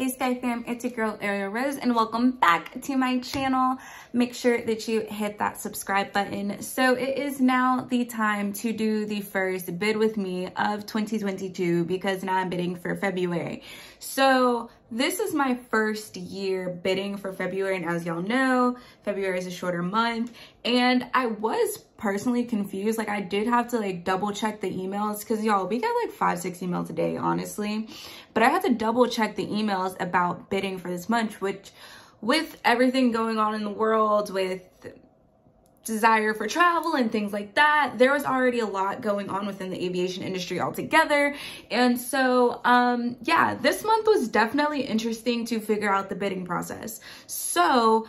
Hey Sky fam, it's your girl Ariel Rose and welcome back to my channel. Make sure that you hit that subscribe button. So it is now the time to do the first bid with me of 2022 because now I'm bidding for February. So this is my first year bidding for February, and as y'all know, February is a shorter month, and I was personally confused. Like, I did have to like double check the emails because y'all, we get like 5-6 emails a day, honestly, but I had to double check the emails about bidding for this month, which with everything going on in the world with desire for travel and things like that, there was already a lot going on within the aviation industry altogether. And so yeah, this month was definitely interesting to figure out the bidding process. So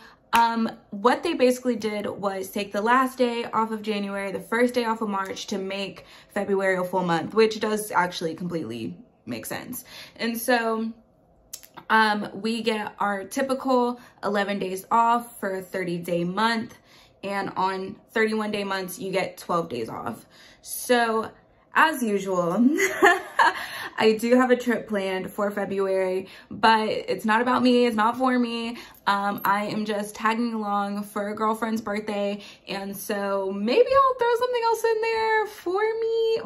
what they basically did was take the last day off of January, the first day off of March to make February a full month, which does actually completely make sense. And so we get our typical 11 days off for a 30-day month. And on 31-day months, you get 12 days off. So as usual, I do have a trip planned for February, but it's not about me. It's not for me. I am just tagging along for a girlfriend's birthday. And so maybe I'll throw something else in there for me.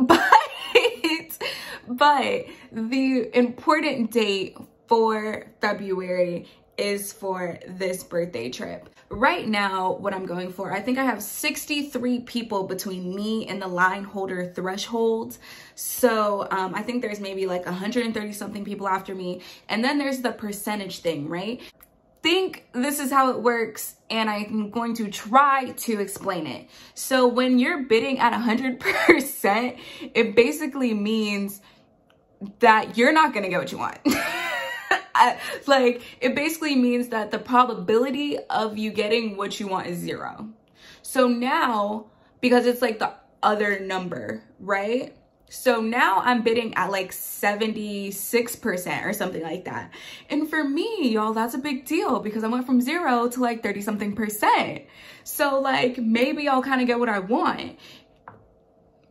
But the important date for February is for this birthday trip. Right now, what I'm going for, I think I have 63 people between me and the line holder threshold. So I think there's maybe like 130 something people after me. And then there's the percentage thing, right? Think this is how it works, and I'm going to try to explain it. So when you're bidding at 100%, it basically means that you're not gonna get what you want. Like, it basically means that the probability of you getting what you want is 0. So now, because it's like the other number, right? So now I'm bidding at like 76% or something like that. And for me, y'all, that's a big deal because I went from 0 to like 30 something percent. So like, maybe I'll kind of get what I want.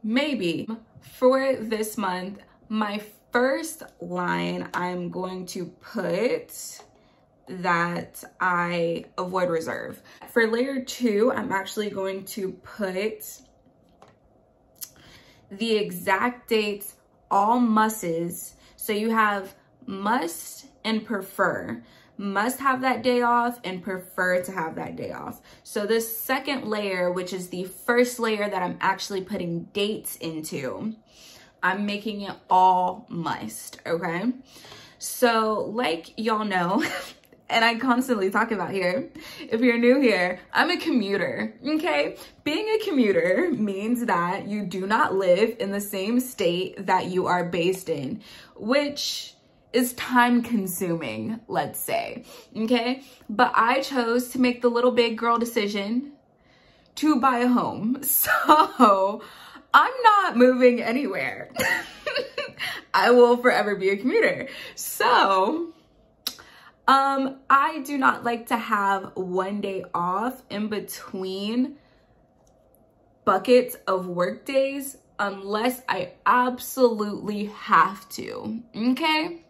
Maybe. For this month, my first line, I'm going to put that I avoid reserve. For layer 2, I'm actually going to put the exact dates, all musts. So you have must and prefer. Must have that day off and prefer to have that day off. So this second layer, which is the first layer that I'm actually putting dates into, I'm making it all must, okay? So like y'all know, and I constantly talk about here, if you're new here, I'm a commuter, okay? Being a commuter means that you do not live in the same state that you are based in, which is time consuming, let's say, okay? But I chose to make the little big girl decision to buy a home, so I'm not moving anywhere. I will forever be a commuter. So, I do not like to have one day off in between buckets of work days unless I absolutely have to, okay?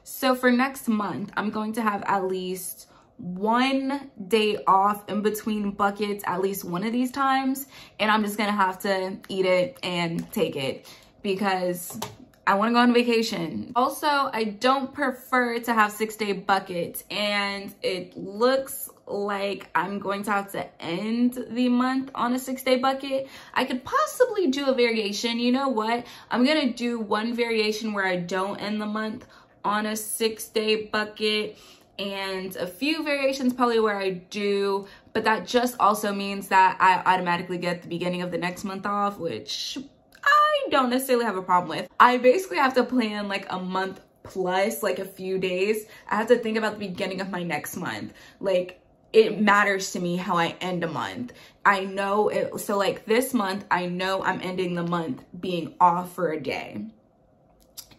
So for next month, I'm going to have at least 1 day off in between buckets at least one of these times, and I'm just gonna have to eat it and take it because I want to go on vacation. Also, I don't prefer to have 6-day buckets, and it looks like I'm going to have to end the month on a 6-day bucket. I could possibly do a variation. You know what? I'm gonna do one variation where I don't end the month on a 6-day bucket, and a few variations probably where I do, but that just also means that I automatically get the beginning of the next month off, which I don't necessarily have a problem with. I basically have to plan like a month plus like a few days. I have to think about the beginning of my next month. Like, it matters to me how I end a month. I know it, so like this month, I know I'm ending the month being off for a day.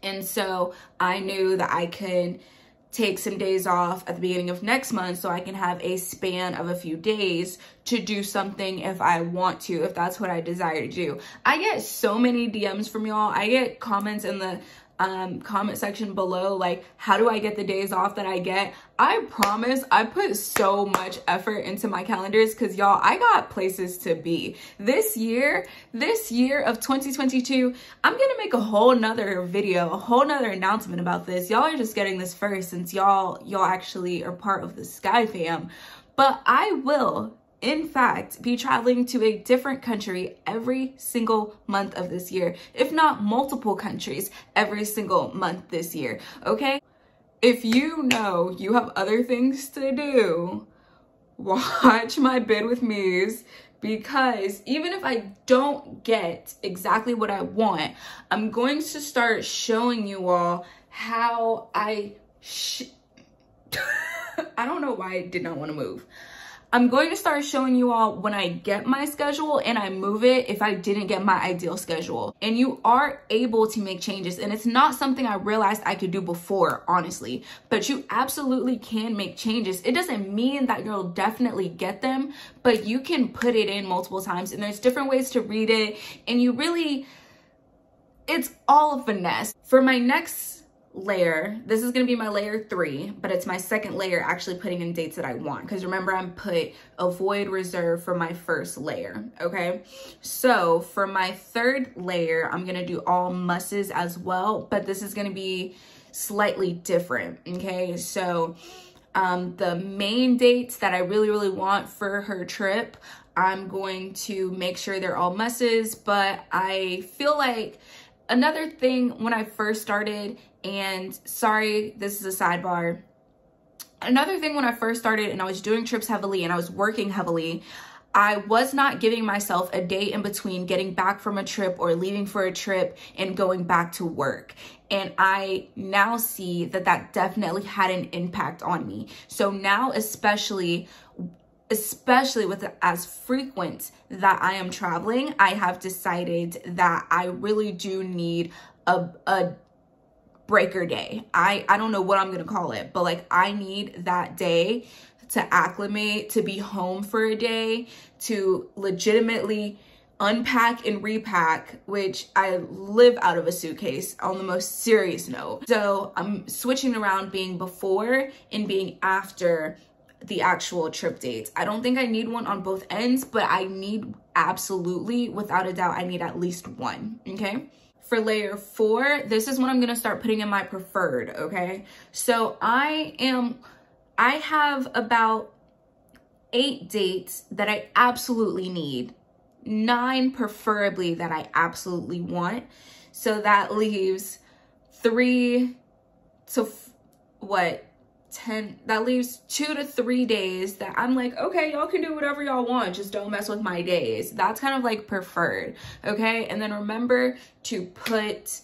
And so I knew that I could take some days off at the beginning of next month so I can have a span of a few days to do something if I want to, if that's what I desire to do. I get so many DMs from y'all. I get comments in the comment section below, like, how do I get the days off that I get? I promise I put so much effort into my calendars because y'all, I got places to be. This year of 2022, I'm gonna make a whole nother video, a whole nother announcement about this. Y'all are just getting this first since y'all actually are part of the Sky Fam. But I will, in fact, be traveling to a different country every single month of this year, if not multiple countries every single month this year, okay? If you know you have other things to do, watch my Bid With Me's, because even if I don't get exactly what I want, I'm going to start showing you all how I don't know why I did not want to move. I'm going to start showing you all when I get my schedule and I move it if I didn't get my ideal schedule. And you are able to make changes, and it's not something I realized I could do before, honestly, but you absolutely can make changes. It doesn't mean that you'll definitely get them, but you can put it in multiple times, and there's different ways to read it, and you really, it's all finesse. For my next layer, this is going to be my layer 3, but it's my second layer actually putting in dates that I want, because remember, I'm put avoid reserve for my first layer. Okay, so for my third layer, I'm going to do all musts as well, but this is going to be slightly different. Okay, so the main dates that I really want for her trip, I'm going to make sure they're all musts. But I feel like another thing when I first started, and sorry, this is a sidebar. Another thing when I first started and I was doing trips heavily and I was working heavily, I was not giving myself a day in between getting back from a trip or leaving for a trip and going back to work. And I now see that that definitely had an impact on me. So now, especially with as frequent that I am traveling, I have decided that I really do need a breaker day. I don't know what I'm gonna call it, but like, I need that day to acclimate, to be home for a day, to legitimately unpack and repack, which I live out of a suitcase on the most serious note. So I'm switching around being before and being after the actual trip dates. I don't think I need one on both ends, but I need, absolutely, without a doubt, I need at least one. Okay, for layer 4, this is when I'm gonna start putting in my preferred. Okay, so I have about 8 dates that I absolutely need, 9 preferably that I absolutely want. So that leaves 3 to 10, that leaves 2 to 3 days that I'm like, okay, y'all can do whatever y'all want, just don't mess with my days. That's kind of like preferred. Okay, and then remember to put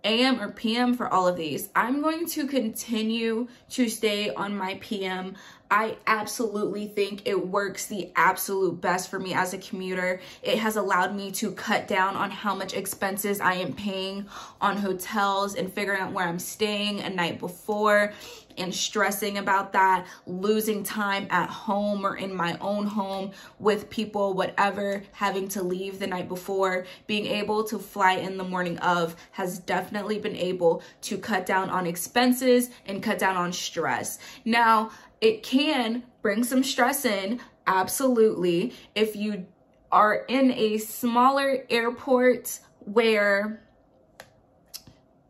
AM or PM for all of these. I'm going to continue to stay on my PM. I absolutely think it works the absolute best for me as a commuter. It has allowed me to cut down on how much expenses I am paying on hotels and figuring out where I'm staying a night before and stressing about that, losing time at home or in my own home with people, whatever, having to leave the night before. Being able to fly in the morning of has definitely been able to cut down on expenses and cut down on stress. Now, it can bring some stress in, absolutely, if you are in a smaller airport where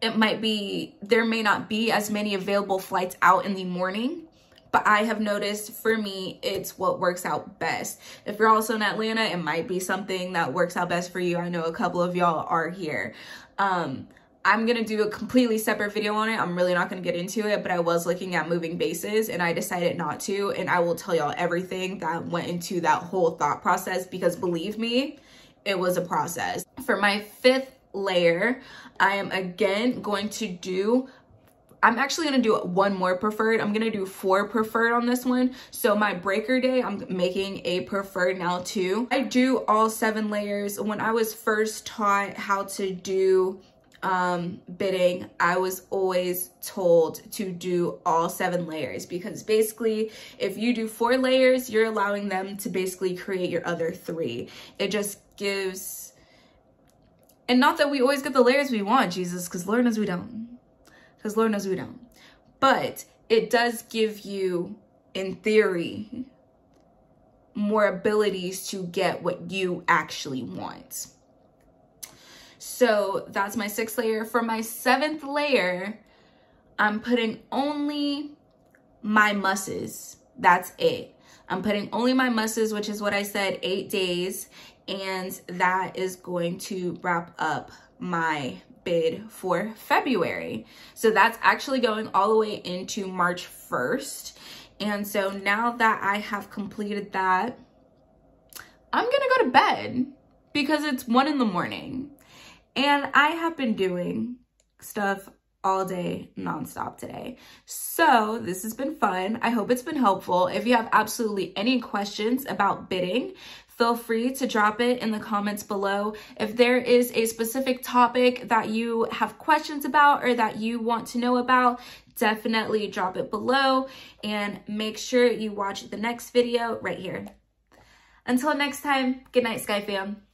it might be, there may not be as many available flights out in the morning, but I have noticed for me, it's what works out best. If you're also in Atlanta, it might be something that works out best for you. I know a couple of y'all are here. I'm gonna do a completely separate video on it. I'm really not gonna get into it, but I was looking at moving bases and I decided not to, and I will tell y'all everything that went into that whole thought process, because believe me, it was a process. For my 5th layer, I am again going to do, I'm actually gonna do one more preferred. I'm gonna do 4 preferred on this one. So my breaker day, I'm making a preferred now too. I do all 7 layers. When I was first taught how to do bidding, I was always told to do all 7 layers, because basically if you do 4 layers, you're allowing them to basically create your other 3. It just gives, and not that we always get the layers we want, Jesus, because Lord knows we don't. because Lord knows we don't. But it does give you, in theory, more abilities to get what you actually want. So that's my 6th layer. For my 7th layer, I'm putting only my musses. That's it. I'm putting only my musses, which is what I said, 8 days. And that is going to wrap up my bid for February. So that's actually going all the way into March 1st. And so now that I have completed that, I'm gonna go to bed because it's 1 in the morning. And I have been doing stuff all day nonstop today. So this has been fun. I hope it's been helpful. If you have absolutely any questions about bidding, feel free to drop it in the comments below. If there is a specific topic that you have questions about or that you want to know about, definitely drop it below, and make sure you watch the next video right here. Until next time, good night, Sky Fam.